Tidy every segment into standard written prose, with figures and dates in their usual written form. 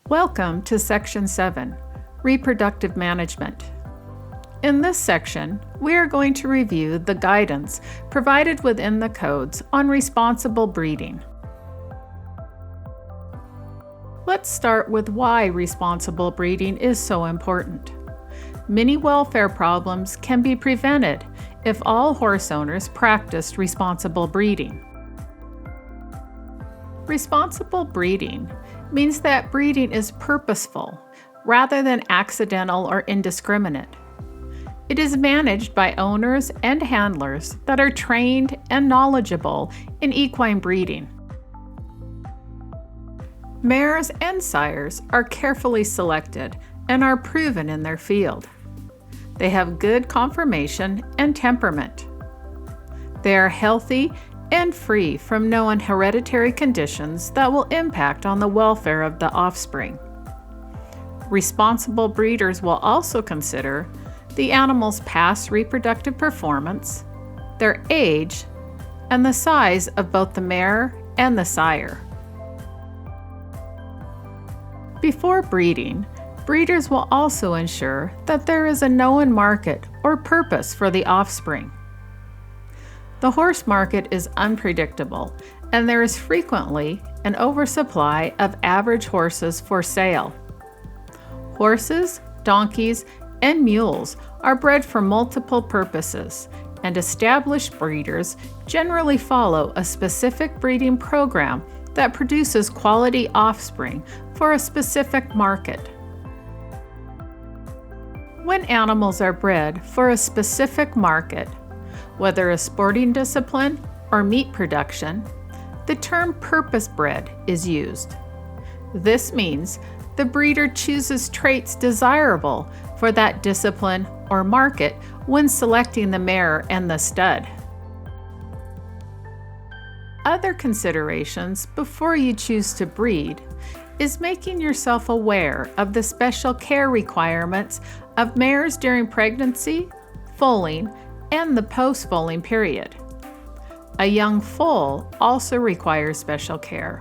Welcome to Section 7, Reproductive Management. In this section, we are going to review the guidance provided within the codes on responsible breeding. Let's start with why responsible breeding is so important. Many welfare problems can be prevented if all horse owners practiced responsible breeding. Responsible breeding means that breeding is purposeful rather than accidental or indiscriminate. It is managed by owners and handlers that are trained and knowledgeable in equine breeding. Mares and sires are carefully selected and are proven in their field. They have good conformation and temperament. They are healthy and free from known hereditary conditions that will impact on the welfare of the offspring. Responsible breeders will also consider the animal's past reproductive performance, their age, and the size of both the mare and the sire. Before breeding, breeders will also ensure that there is a known market or purpose for the offspring. The horse market is unpredictable, and there is frequently an oversupply of average horses for sale. Horses, donkeys, and mules are bred for multiple purposes, and established breeders generally follow a specific breeding program that produces quality offspring for a specific market. When animals are bred for a specific market, whether a sporting discipline or meat production, the term purpose-bred is used. This means the breeder chooses traits desirable for that discipline or market when selecting the mare and the stud. Other considerations before you choose to breed is making yourself aware of the special care requirements of mares during pregnancy, foaling, and the post-foaling period. A young foal also requires special care.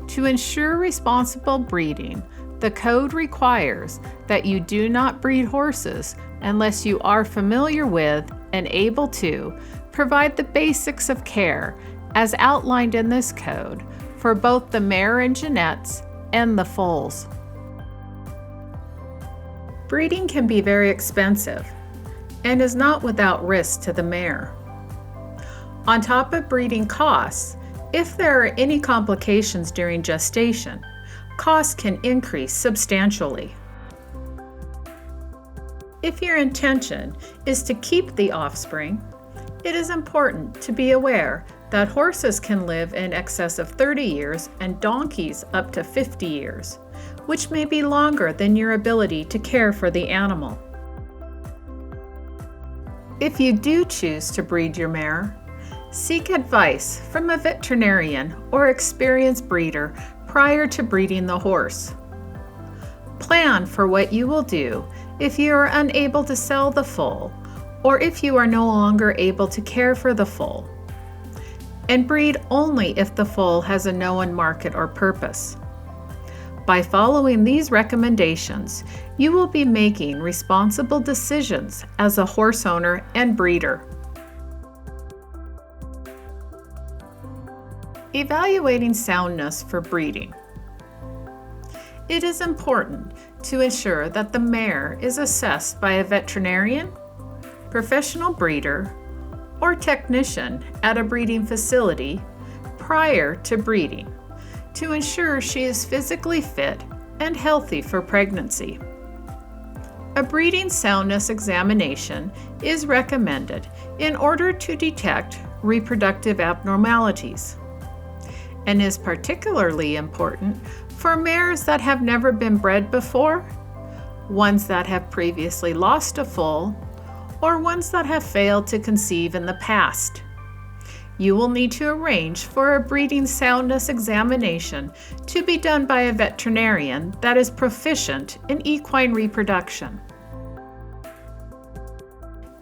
To ensure responsible breeding, the code requires that you do not breed horses unless you are familiar with and able to provide the basics of care as outlined in this code for both the mare and genettes and the foals. Breeding can be very expensive and is not without risk to the mare. On top of breeding costs, if there are any complications during gestation, costs can increase substantially. If your intention is to keep the offspring, it is important to be aware that horses can live in excess of 30 years and donkeys up to 50 years, which may be longer than your ability to care for the animal. If you do choose to breed your mare, seek advice from a veterinarian or experienced breeder prior to breeding the horse. Plan for what you will do if you are unable to sell the foal or if you are no longer able to care for the foal. And breed only if the foal has a known market or purpose. By following these recommendations, you will be making responsible decisions as a horse owner and breeder. Evaluating soundness for breeding. It is important to ensure that the mare is assessed by a veterinarian, professional breeder, or technician at a breeding facility prior to breeding to ensure she is physically fit and healthy for pregnancy. A breeding soundness examination is recommended in order to detect reproductive abnormalities and is particularly important for mares that have never been bred before, ones that have previously lost a foal, or ones that have failed to conceive in the past. You will need to arrange for a breeding soundness examination to be done by a veterinarian that is proficient in equine reproduction.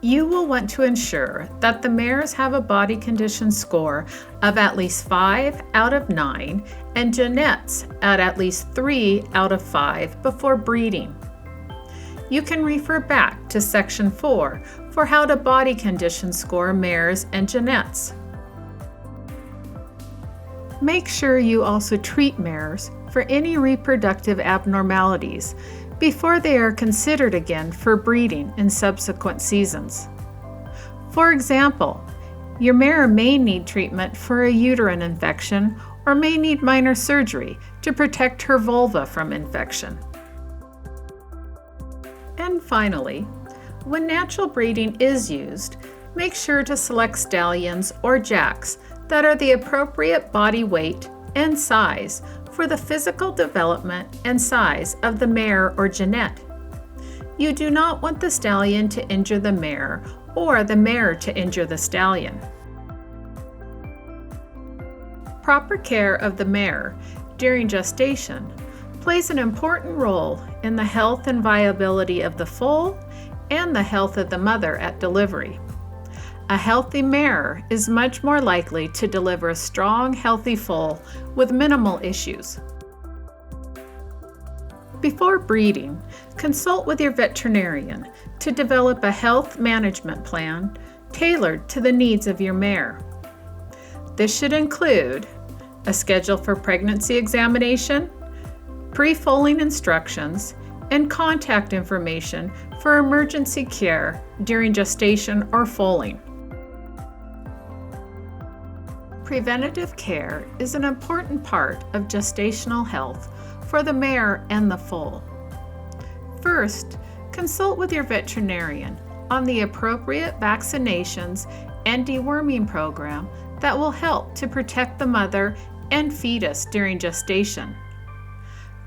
You will want to ensure that the mares have a body condition score of at least 5 out of 9 and Jeanettes at least 3 out of 5 before breeding. You can refer back to Section 4 for how to body condition score mares and Jeanettes. Make sure you also treat mares for any reproductive abnormalities before they are considered again for breeding in subsequent seasons. For example, your mare may need treatment for a uterine infection or may need minor surgery to protect her vulva from infection. And finally, when natural breeding is used, make sure to select stallions or jacks that are the appropriate body weight and size for the physical development and size of the mare or Jeanette. You do not want the stallion to injure the mare or the mare to injure the stallion. Proper care of the mare during gestation plays an important role in the health and viability of the foal and the health of the mother at delivery. A healthy mare is much more likely to deliver a strong, healthy foal with minimal issues. Before breeding, consult with your veterinarian to develop a health management plan tailored to the needs of your mare. This should include a schedule for pregnancy examination, pre-foaling instructions, and contact information for emergency care during gestation or foaling. Preventative care is an important part of gestational health for the mare and the foal. First, consult with your veterinarian on the appropriate vaccinations and deworming program that will help to protect the mother and fetus during gestation.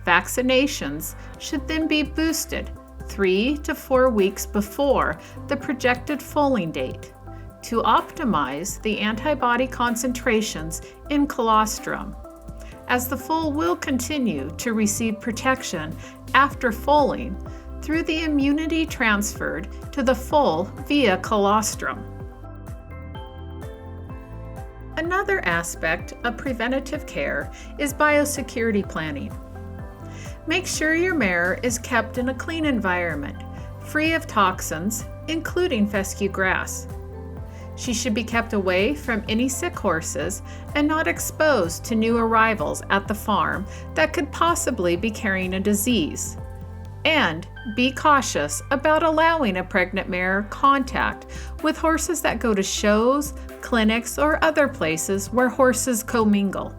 Vaccinations should then be boosted 3 to 4 weeks before the projected foaling date to optimize the antibody concentrations in colostrum, as the foal will continue to receive protection after foaling through the immunity transferred to the foal via colostrum. Another aspect of preventative care is biosecurity planning. Make sure your mare is kept in a clean environment, free of toxins, including fescue grass. She should be kept away from any sick horses and not exposed to new arrivals at the farm that could possibly be carrying a disease. And be cautious about allowing a pregnant mare contact with horses that go to shows, clinics, or other places where horses commingle.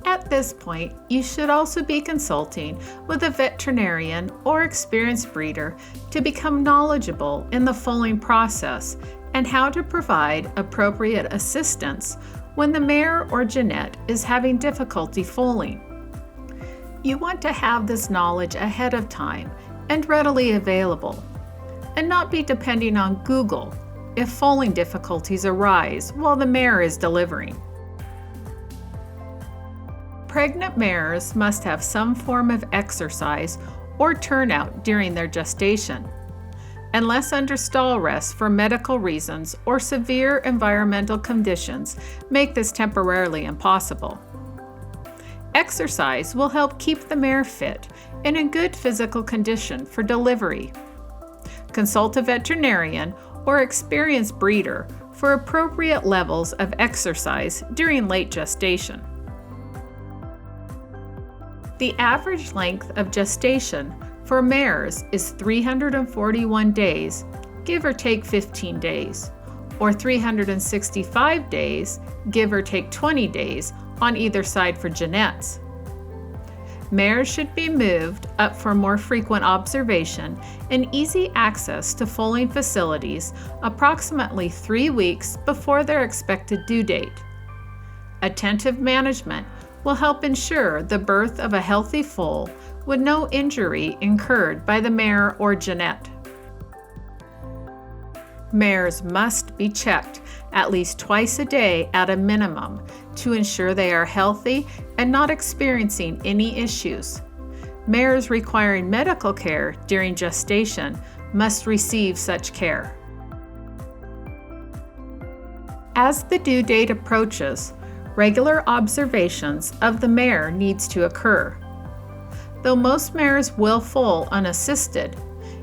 At this point, you should also be consulting with a veterinarian or experienced breeder to become knowledgeable in the foaling process and how to provide appropriate assistance when the mare or Jeanette is having difficulty foaling. You want to have this knowledge ahead of time and readily available, and not be depending on Google if foaling difficulties arise while the mare is delivering. Pregnant mares must have some form of exercise or turnout during their gestation, unless under stall rest for medical reasons or severe environmental conditions make this temporarily impossible. Exercise will help keep the mare fit and in good physical condition for delivery. Consult a veterinarian or experienced breeder for appropriate levels of exercise during late gestation. The average length of gestation for mares is 341 days, give or take 15 days, or 365 days, give or take 20 days, on either side for Jeanettes. Mares should be moved up for more frequent observation and easy access to foaling facilities approximately 3 weeks before their expected due date. Attentive management will help ensure the birth of a healthy foal with no injury incurred by the mare or Jeanette. Mares must be checked at least twice a day at a minimum to ensure they are healthy and not experiencing any issues. Mares requiring medical care during gestation must receive such care. As the due date approaches, regular observations of the mare needs to occur. Though most mares will foal unassisted,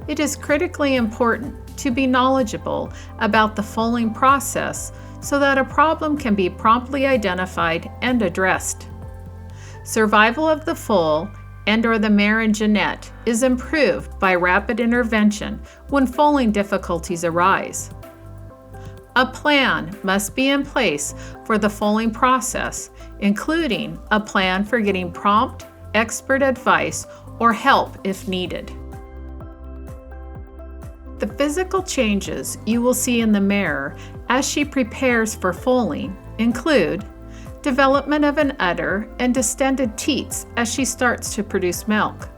it is critically important to be knowledgeable about the foaling process so that a problem can be promptly identified and addressed. Survival of the foal and/or the mare and genet is improved by rapid intervention when foaling difficulties arise. A plan must be in place for the foaling process, including a plan for getting prompt, expert advice or help if needed. The physical changes you will see in the mare as she prepares for foaling include development of an udder and distended teats as she starts to produce milk.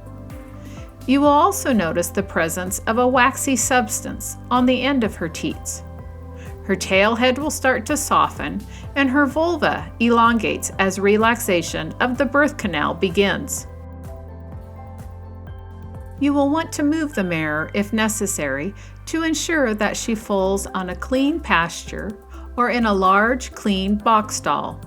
You will also notice the presence of a waxy substance on the end of her teats. Her tail head will start to soften and her vulva elongates as relaxation of the birth canal begins. You will want to move the mare if necessary to ensure that she foals on a clean pasture or in a large, clean box stall.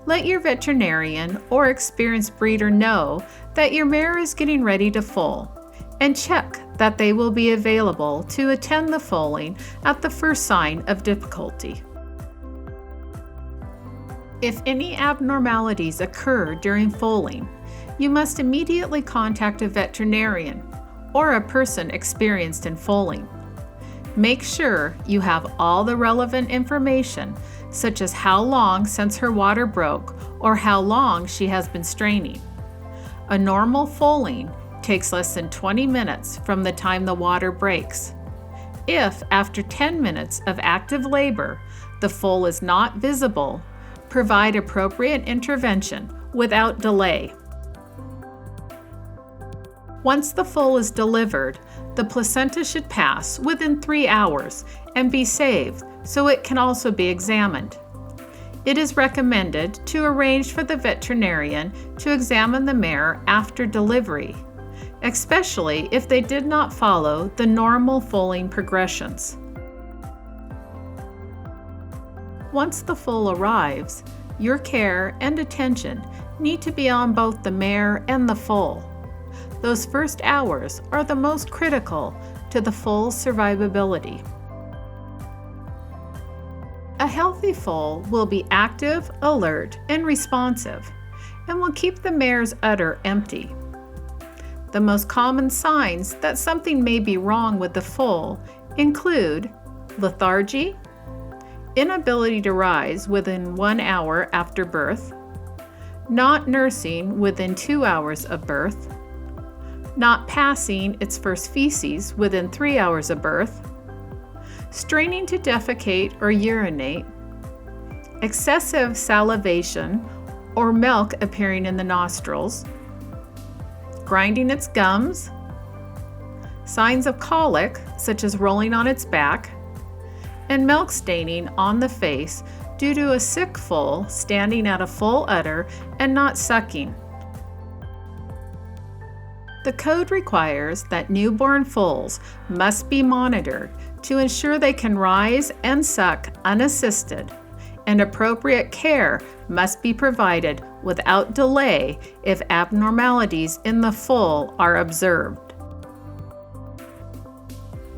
Let your veterinarian or experienced breeder know that your mare is getting ready to foal and check that they will be available to attend the foaling at the first sign of difficulty. If any abnormalities occur during foaling, you must immediately contact a veterinarian or a person experienced in foaling. Make sure you have all the relevant information, such as how long since her water broke or how long she has been straining. A normal foaling takes less than 20 minutes from the time the water breaks. If, after 10 minutes of active labor, the foal is not visible, provide appropriate intervention without delay. Once the foal is delivered, the placenta should pass within 3 hours and be saved so it can also be examined. It is recommended to arrange for the veterinarian to examine the mare after delivery, especially if they did not follow the normal foaling progressions. Once the foal arrives, your care and attention need to be on both the mare and the foal. Those first hours are the most critical to the foal's survivability. A healthy foal will be active, alert, and responsive, and will keep the mare's udder empty. The most common signs that something may be wrong with the foal include lethargy, inability to rise within 1 hour after birth, not nursing within 2 hours of birth, not passing its first feces within 3 hours of birth, straining to defecate or urinate, excessive salivation or milk appearing in the nostrils, grinding its gums, signs of colic such as rolling on its back, and milk staining on the face due to a sick foal standing at a full udder and not sucking. The code requires that newborn foals must be monitored to ensure they can rise and suck unassisted, and appropriate care must be provided without delay if abnormalities in the foal are observed.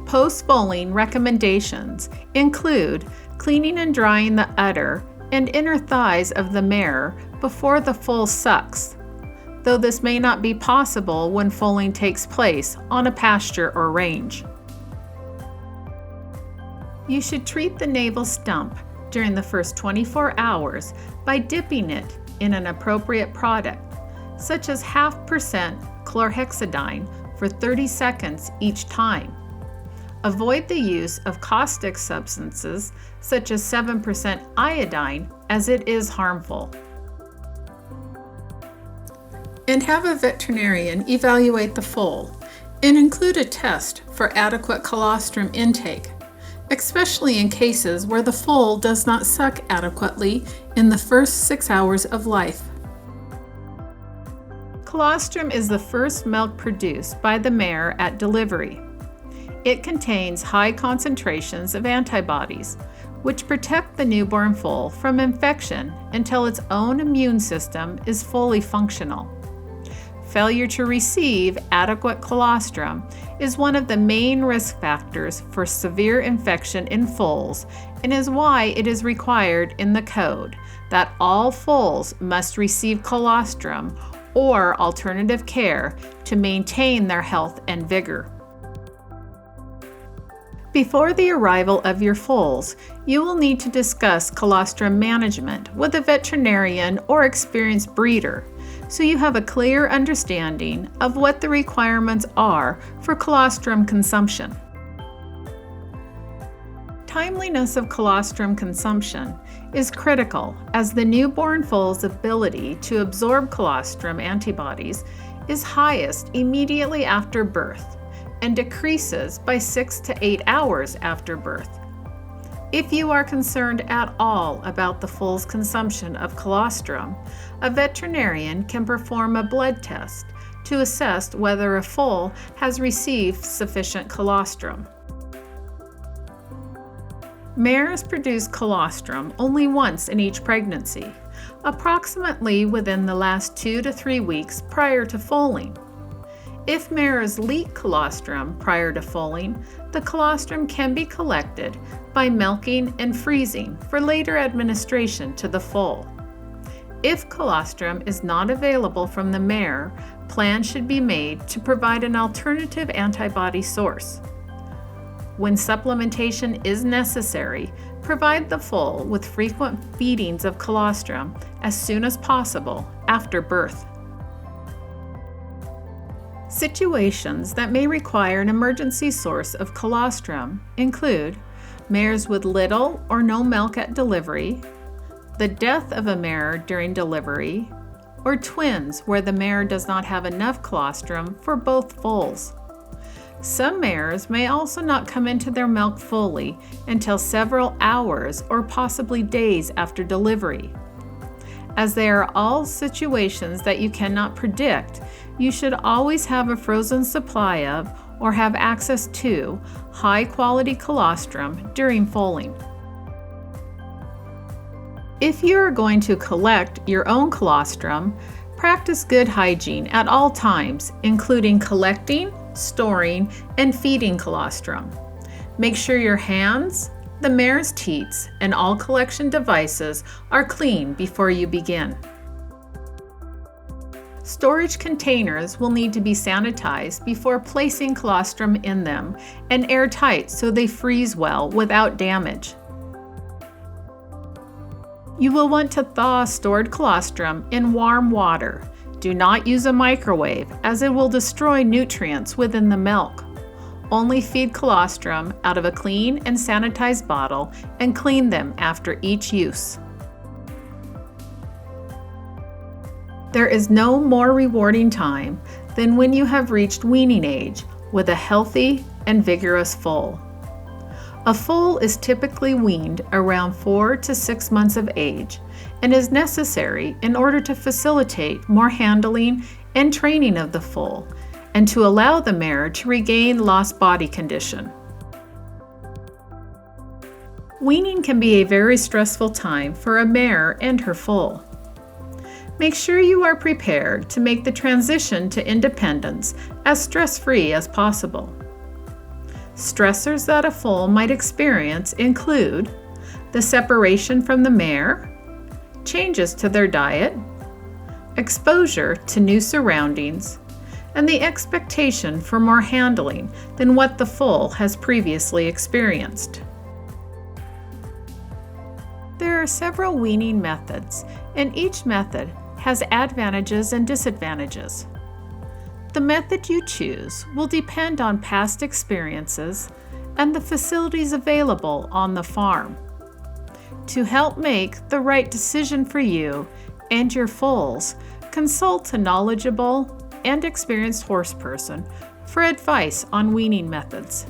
Post-foaling recommendations include cleaning and drying the udder and inner thighs of the mare before the foal sucks, though this may not be possible when foaling takes place on a pasture or range. You should treat the navel stump during the first 24 hours by dipping it in an appropriate product, such as 0.5% chlorhexidine for 30 seconds each time. Avoid the use of caustic substances such as 7% iodine, as it is harmful. And have a veterinarian evaluate the foal and include a test for adequate colostrum intake, especially in cases where the foal does not suck adequately in the first 6 hours of life. Colostrum is the first milk produced by the mare at delivery. It contains high concentrations of antibodies, which protect the newborn foal from infection until its own immune system is fully functional. Failure to receive adequate colostrum is one of the main risk factors for severe infection in foals and is why it is required in the code that all foals must receive colostrum or alternative care to maintain their health and vigor. Before the arrival of your foals, you will need to discuss colostrum management with a veterinarian or experienced breeder so you have a clear understanding of what the requirements are for colostrum consumption. Timeliness of colostrum consumption is critical as the newborn foal's ability to absorb colostrum antibodies is highest immediately after birth and decreases by 6 to 8 hours after birth. If you are concerned at all about the foal's consumption of colostrum, a veterinarian can perform a blood test to assess whether a foal has received sufficient colostrum. Mares produce colostrum only once in each pregnancy, approximately within the last 2 to 3 weeks prior to foaling. If mares leak colostrum prior to foaling, the colostrum can be collected by milking and freezing for later administration to the foal. If colostrum is not available from the mare, plans should be made to provide an alternative antibody source. When supplementation is necessary, provide the foal with frequent feedings of colostrum as soon as possible after birth. Situations that may require an emergency source of colostrum include mares with little or no milk at delivery, the death of a mare during delivery, or twins where the mare does not have enough colostrum for both foals. Some mares may also not come into their milk fully until several hours or possibly days after delivery. As they are all situations that you cannot predict, you should always have a frozen supply of or have access to high-quality colostrum during foaling. If you are going to collect your own colostrum, practice good hygiene at all times, including collecting, storing, and feeding colostrum. Make sure your hands, the mare's teats, and all collection devices are clean before you begin. Storage containers will need to be sanitized before placing colostrum in them and airtight so they freeze well without damage. You will want to thaw stored colostrum in warm water. Do not use a microwave as it will destroy nutrients within the milk. Only feed colostrum out of a clean and sanitized bottle and clean them after each use. There is no more rewarding time than when you have reached weaning age with a healthy and vigorous foal. A foal is typically weaned around 4 to 6 months of age and is necessary in order to facilitate more handling and training of the foal and to allow the mare to regain lost body condition. Weaning can be a very stressful time for a mare and her foal. Make sure you are prepared to make the transition to independence as stress-free as possible. Stressors that a foal might experience include the separation from the mare, changes to their diet, exposure to new surroundings, and the expectation for more handling than what the foal has previously experienced. There are several weaning methods, and each method has advantages and disadvantages. The method you choose will depend on past experiences and the facilities available on the farm. To help make the right decision for you and your foals, consult a knowledgeable and experienced horse person for advice on weaning methods.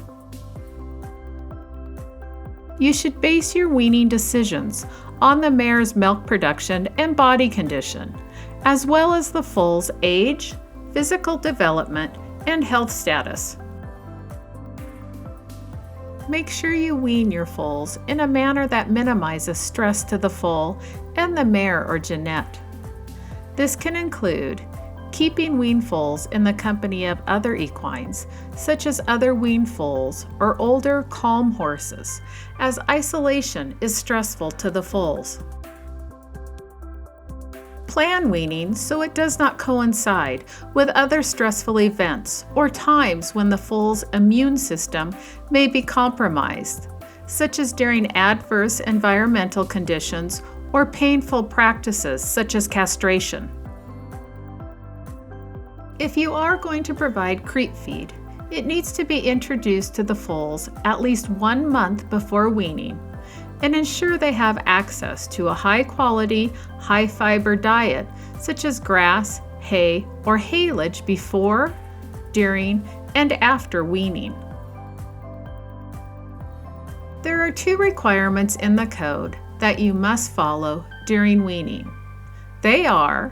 You should base your weaning decisions on the mare's milk production and body condition, as well as the foal's age, physical development, and health status. make sure you wean your foals in a manner that minimizes stress to the foal and the mare or genet. This can include keeping wean foals in the company of other equines, such as other wean foals or older, calm horses, as isolation is stressful to the foals. Plan weaning so it does not coincide with other stressful events or times when the foal's immune system may be compromised, such as during adverse environmental conditions or painful practices such as castration. If you are going to provide creep feed, it needs to be introduced to the foals at least 1 month before weaning, and ensure they have access to a high-quality, high-fiber diet such as grass, hay, or haylage before, during, and after weaning. There are 2 requirements in the code that you must follow during weaning. They are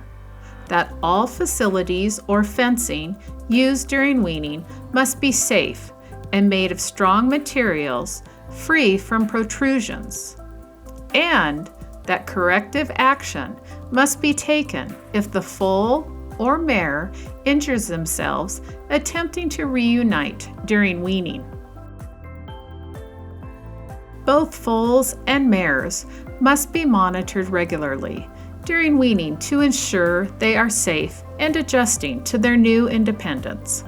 that all facilities or fencing used during weaning must be safe and made of strong materials free from protrusions, and that corrective action must be taken if the foal or mare injures themselves attempting to reunite during weaning. Both foals and mares must be monitored regularly during weaning to ensure they are safe and adjusting to their new independence.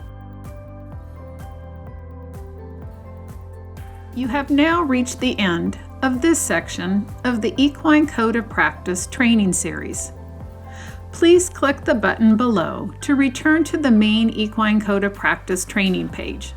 You have now reached the end of this section of the Equine Code of Practice training series. Please click the button below to return to the main Equine Code of Practice training page.